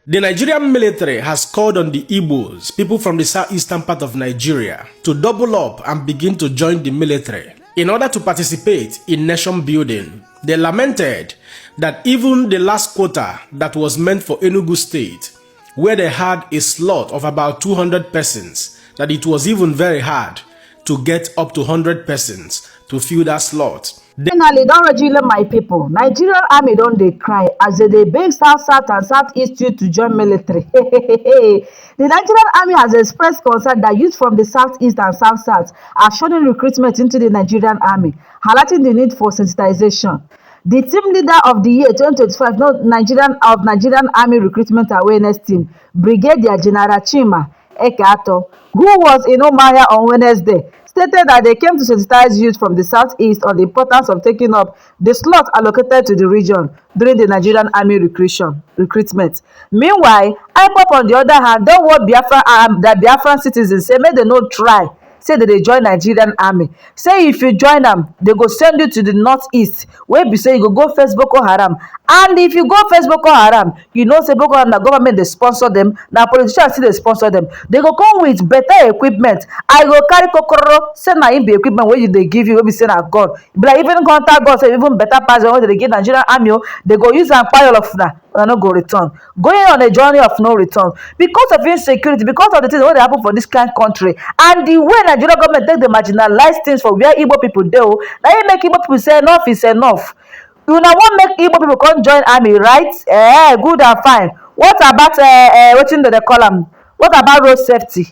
The Nigerian military has called on the Igbos, people from the southeastern part of Nigeria, to double up and begin to join the military in order to participate in nation building. They lamented that even the last quota that was meant for Enugu State, where they had a slot of about 200 persons, that it was even very hard to get up to 100 persons to fill that slot. Finally, don't regulate my people. Nigerian army don't they cry as they beg South and Southeast youth to join military. The Nigerian army has expressed concern that youth from the Southeast and South are showing recruitment into the Nigerian army, highlighting the need for sensitization. The team leader of the year 2025 Nigerian Army Recruitment Awareness Team, Brigadier General Chima Ekato, who was in Omaya on Wednesday, stated that they came to sensitize youth from the southeast on the importance of taking up the slot allocated to the region during the Nigerian Army recruitment. Meanwhile, IGBOS on the other hand don't want that Biafran citizens say make they no try say that they join Nigerian army. Say if you join them, they go send you to the northeast where be say you go face Boko Haram. And if you go face Boko Haram, you know say Boko Haram, the government they sponsor them, now politicians see they sponsor them. They go come with better equipment. I go carry kokoro, say na im be equipment where they give you, where be say na God. But like, even contact God, say even better pass than what they give Nigerian army, they go use and pile of that. No go return, going on a journey of no return because of insecurity, because of the things that happen for this kind country, and the way Nigerian government take the marginalized things for where Igbo people do. Now you make Igbo people say enough is enough. You now want make Igbo people come join army, right? Good and fine. What about what in the column? What about road safety?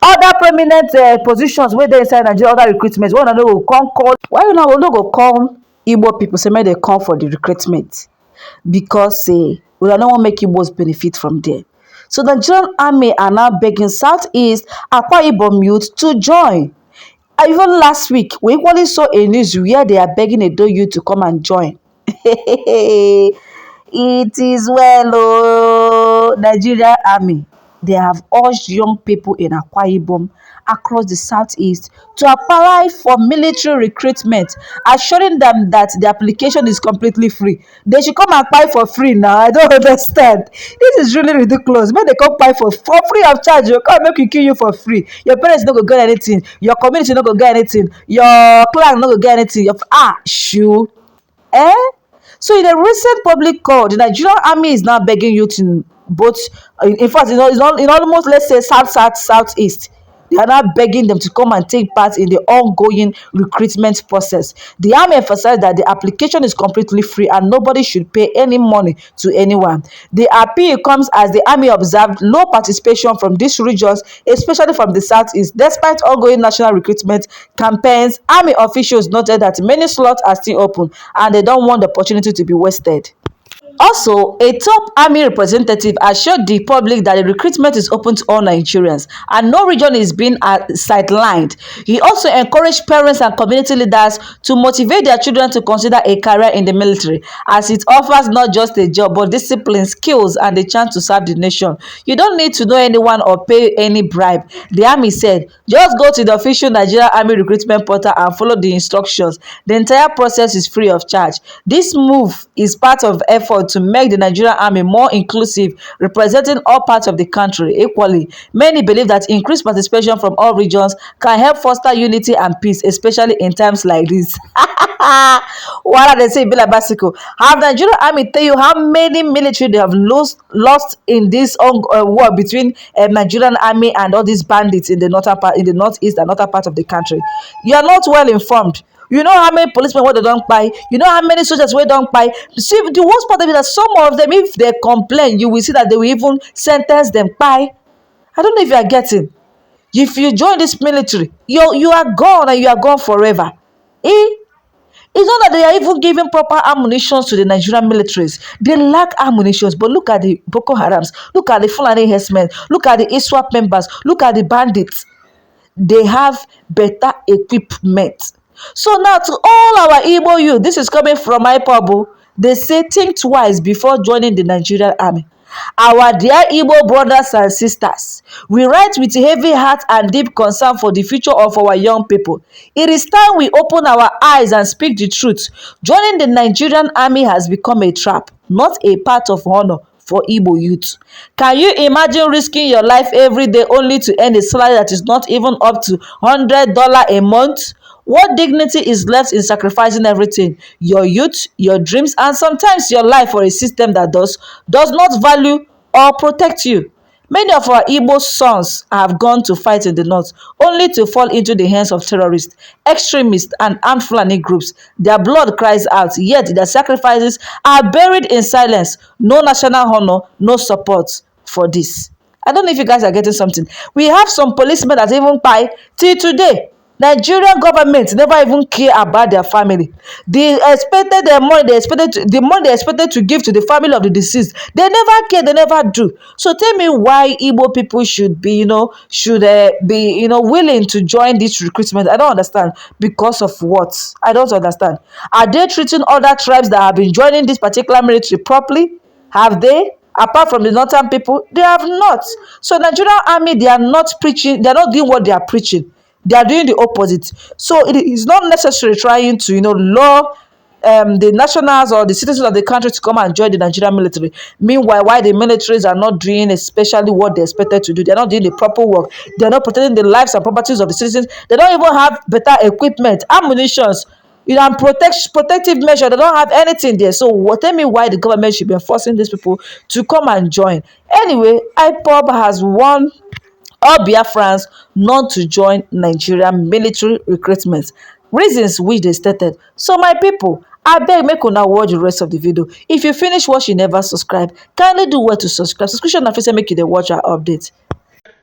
Other prominent positions where they inside Nigeria, other recruitments. Why you no go come call? Why you no go call Igbo people say make they come for the recruitment? Because we don't want to make Igbos benefit from there. So the Nigerian army are now begging Southeast Akwa Ibom youth to join. Even last week, we equally saw a news where they are begging Edo youth to come and join. It is well, oh, Nigerian army. They have urged young people in Akwa Ibom across the southeast to apply for military recruitment, assuring them that the application is completely free. They should come and apply for free now. I don't understand. This is really ridiculous. When they come apply for free of charge, you come make you kill you for free. Your parents no go get anything. Your community no go get anything. Your clan no go get anything. Shun. So in a recent public call, the Nigerian army is now begging youth in both, in fact, in almost, let's say, southeast. They are now begging them to come and take part in the ongoing recruitment process. The army emphasized that the application is completely free and nobody should pay any money to anyone. The appeal comes as the army observed low participation from these regions, especially from the southeast. Despite ongoing national recruitment campaigns, army officials noted that many slots are still open and they don't want the opportunity to be wasted. Also, a top army representative assured the public that the recruitment is open to all Nigerians and no region is being sidelined. He also encouraged parents and community leaders to motivate their children to consider a career in the military, as it offers not just a job but discipline, skills, and the chance to serve the nation. You don't need to know anyone or pay any bribe, the army said. Just go to the official Nigerian Army recruitment portal and follow the instructions. The entire process is free of charge. This move is part of effort to make the Nigerian army more inclusive, representing all parts of the country equally. Many believe that increased participation from all regions can help foster unity and peace, especially in times like this. What are they saying? Have the Nigerian army tell you how many military they have lost in this war between Nigerian army and all these bandits in the northeast and northern part of the country? You are not well informed. You know how many policemen they don't buy. You know how many soldiers don't buy. See, the worst part of it is that some of them, if they complain, you will see that they will even sentence them by. I don't know if you are getting. If you join this military, you are gone and you are gone forever. It's not that they are even giving proper ammunition to the Nigerian militaries. They lack ammunition. But look at the Boko Harams. Look at the Fulani herdsmen. Look at the ISWAP members. Look at the bandits. They have better equipment. So now to all our Igbo youth, this is coming from my pub. They say think twice before joining the Nigerian army. Our dear Igbo brothers and sisters, we write with heavy heart and deep concern for the future of our young people. It is time we open our eyes and speak the truth. Joining the Nigerian army has become a trap, not a part of honor for for Igbo youth. Can you imagine risking your life every day only to earn a salary that is not even up to $100 a month? What dignity is left in sacrificing everything, your youth, your dreams, and sometimes your life for a system that does not value or protect you? Many of our Igbo sons have gone to fight in the north, only to fall into the hands of terrorists, extremists, and armed Fulani groups. Their blood cries out, yet their sacrifices are buried in silence. No national honor, no support for this. I don't know if you guys are getting something. We have some policemen that even buy till today. Nigerian government never even care about their family. They expected the money they expected to give to the family of the deceased. They never care, they never do. So tell me why Igbo people should be, willing to join this recruitment. I don't understand. Because of what? I don't understand. Are they treating other tribes that have been joining this particular military properly? Have they? Apart from the northern people, they have not. So Nigerian army, they are not preaching, they are not doing what they are preaching. They are doing the opposite. So it is not necessary trying to, lure the nationals or the citizens of the country to come and join the Nigerian military. Meanwhile, why the militaries are not doing especially what they expected to do, they're not doing the proper work. They're not protecting the lives and properties of the citizens. They don't even have better equipment, ammunitions, and protective measure. They don't have anything there. So tell me why the government should be enforcing these people to come and join. Anyway, IPOB has won all Biafrans not to join Nigerian military recruitment. Reasons which they stated. So my people, I beg make una watch the rest of the video. If you finish watching, never subscribe, kindly do well to subscribe. Subscription na free, say make you dey watch our update.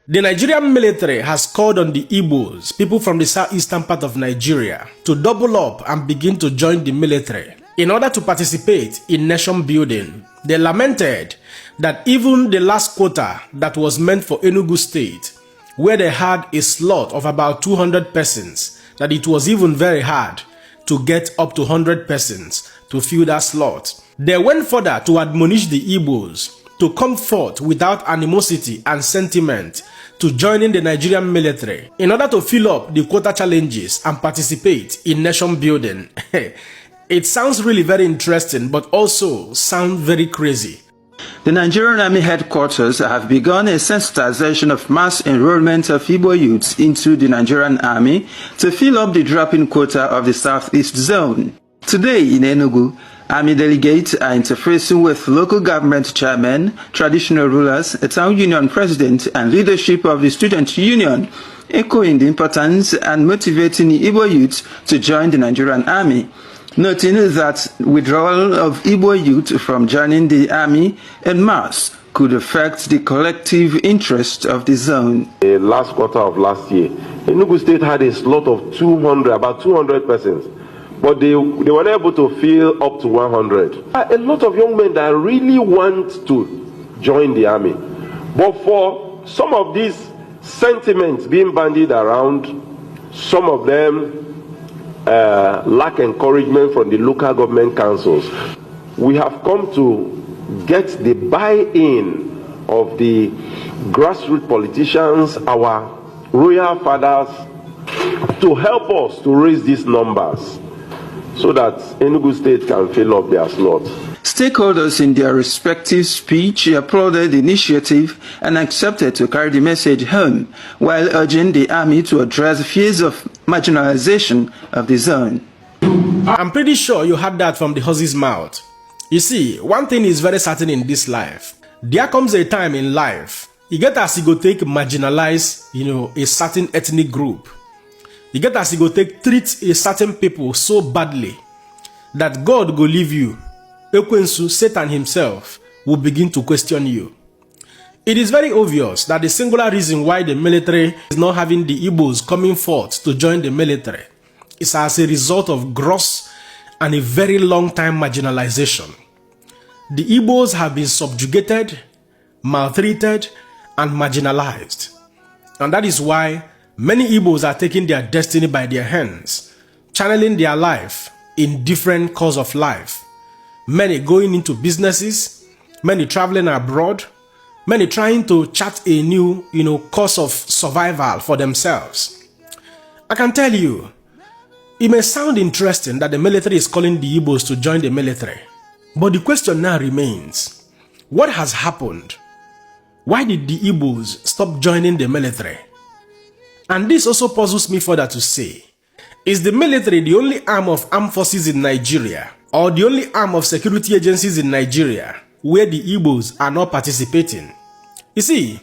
The Nigerian military has called on the Igbos, people from the southeastern part of Nigeria, to double up and begin to join the military in order to participate in nation building. They lamented that even the last quota that was meant for Enugu State, where they had a slot of about 200 persons, that it was even very hard to get up to 100 persons to fill that slot. They went further to admonish the Igbos to come forth without animosity and sentiment to join in the Nigerian military in order to fill up the quota challenges and participate in nation building. It sounds really very interesting, but also sounds very crazy. The Nigerian Army headquarters have begun a sensitization of mass enrollment of Igbo youths into the Nigerian Army to fill up the drop-in quota of the Southeast Zone. Today in Enugu, Army delegates are interfacing with local government chairmen, traditional rulers, a town union president, and leadership of the student union, echoing the importance and motivating the Igbo youths to join the Nigerian Army. Noting that withdrawal of Igbo youth from joining the army en masse could affect the collective interest of the zone. The last quarter of last year, Enugu State had a slot of about 200 persons, but they were able to fill up to 100. A lot of young men that really want to join the army, but for some of these sentiments being bandied around, some of them lack encouragement from the local government councils. We have come to get the buy-in of the grassroots politicians, our royal fathers, to help us to raise these numbers so that Enugu State can fill up their slots. Stakeholders in their respective speech applauded the initiative and accepted to carry the message home, while urging the army to address fears of marginalization of the zone. I'm pretty sure you heard that from the horse's mouth. You see, one thing is very certain in this life. There comes a time in life, you get as you go take marginalize, a certain ethnic group. You get as you go take treat a certain people so badly that God go leave you. Ekwensu, Satan himself, will begin to question you. It is very obvious that the singular reason why the military is not having the Igbos coming forth to join the military is as a result of gross and a very long time marginalization. The Igbos have been subjugated, maltreated, and marginalized. And that is why many Igbos are taking their destiny by their hands, channeling their life in different courses of life. Many going into businesses, many traveling abroad, many trying to chart a new, course of survival for themselves. I can tell you, it may sound interesting that the military is calling the Igbos to join the military, but the question now remains, What has happened? Why did the Igbos stop joining the military? And this also puzzles me further to say, is the military the only arm of armed forces in Nigeria, or the only arm of security agencies in Nigeria where the Igbos are not participating? You see,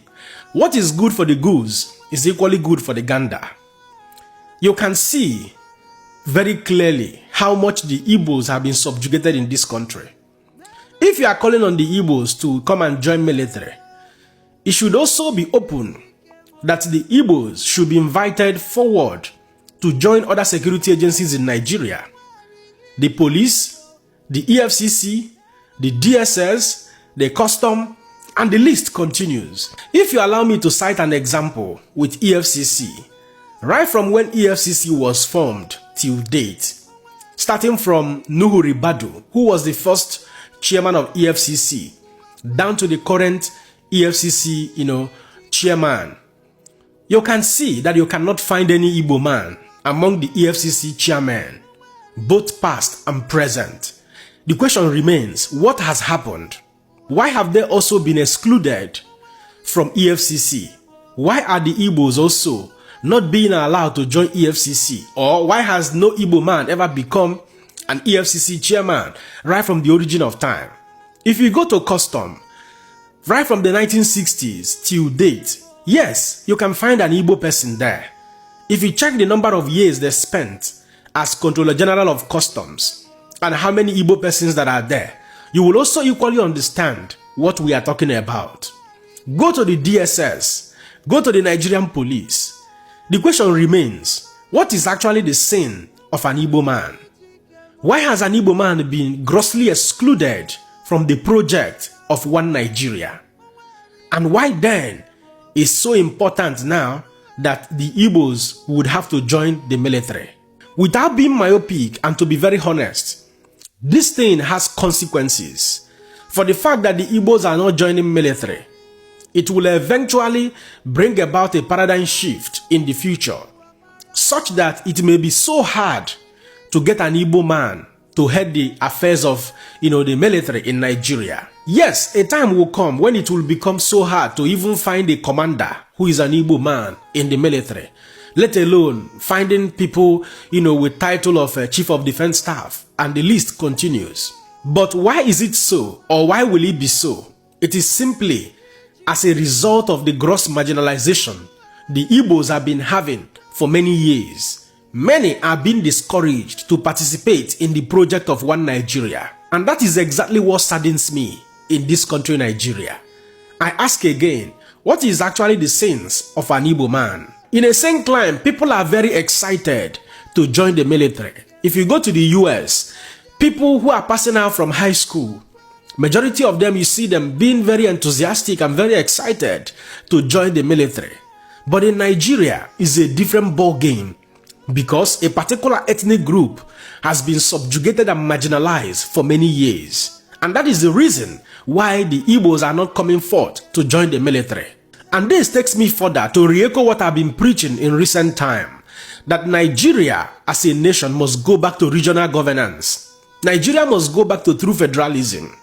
what is good for the goose is equally good for the gander. You can see very clearly how much the Igbos have been subjugated in this country. If you are calling on the Igbos to come and join military, it should also be open that the Igbos should be invited forward to join other security agencies in Nigeria. The police, the EFCC, the DSS, the custom, and the list continues. If you allow me to cite an example with EFCC, right from when EFCC was formed till date, starting from Nuhu Ribadu, who was the first chairman of EFCC, down to the current EFCC, chairman, you can see that you cannot find any Igbo man among the EFCC chairmen, both past and present. The question remains, what has happened? Why have they also been excluded from EFCC? Why are the Igbos also not being allowed to join EFCC? Or why has no Igbo man ever become an EFCC chairman right from the origin of time? If you go to custom, right from the 1960s till date, yes, you can find an Igbo person there. If you check the number of years they spent as Controller General of Customs and how many Igbo persons that are there, you will also equally understand what we are talking about. Go to the DSS, go to the Nigerian police. The question remains, what is actually the sin of an Igbo man? Why has an Igbo man been grossly excluded from the project of One Nigeria? And why then is so important now that the Igbos would have to join the military? Without being myopic and to be very honest, this thing has consequences. For the fact that the Igbos are not joining military, it will eventually bring about a paradigm shift in the future, such that it may be so hard to get an Igbo man to head the affairs of, the military in Nigeria. Yes, a time will come when it will become so hard to even find a commander who is an Igbo man in the military, let alone finding people, with title of Chief of Defense Staff, and the list continues. But why is it so, or why will it be so? It is simply as a result of the gross marginalization the Igbos have been having for many years. Many are being discouraged to participate in the project of One Nigeria. And that is exactly what saddens me in this country, Nigeria. I ask again, what is actually the sins of an Igbo man? In a same climb, people are very excited to join the military. If you go to the US, people who are passing out from high school, majority of them, you see them being very enthusiastic and very excited to join the military. But in Nigeria, it's a different ball game, because a particular ethnic group has been subjugated and marginalized for many years. And that is the reason why the Igbos are not coming forth to join the military. And this takes me further to re-echo what I've been preaching in recent time, that Nigeria as a nation must go back to regional governance. Nigeria must go back to true federalism.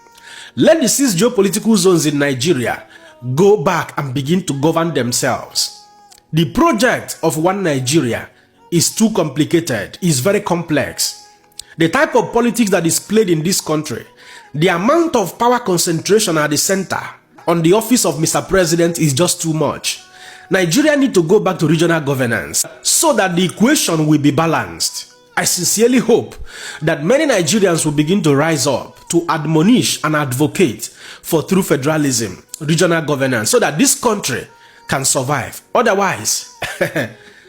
Let the 6 geopolitical zones in Nigeria go back and begin to govern themselves. The project of One Nigeria is too complicated, is very complex. The type of politics that is played in this country, the amount of power concentration at the center on the office of Mr. President is just too much. Nigeria need to go back to regional governance so that the equation will be balanced. I sincerely hope that many Nigerians will begin to rise up to admonish and advocate for true federalism, regional governance, so that this country can survive. Otherwise,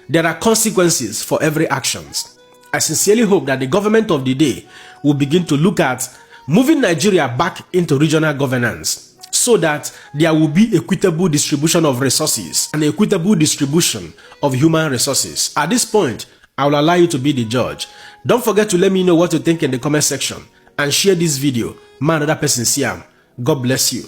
there are consequences for every actions. I sincerely hope that the government of the day will begin to look at moving Nigeria back into regional governance so that there will be equitable distribution of resources and equitable distribution of human resources. At this point, I will allow you to be the judge. Don't forget to let me know what you think in the comment section and share this video. Man, another person see am. God bless you.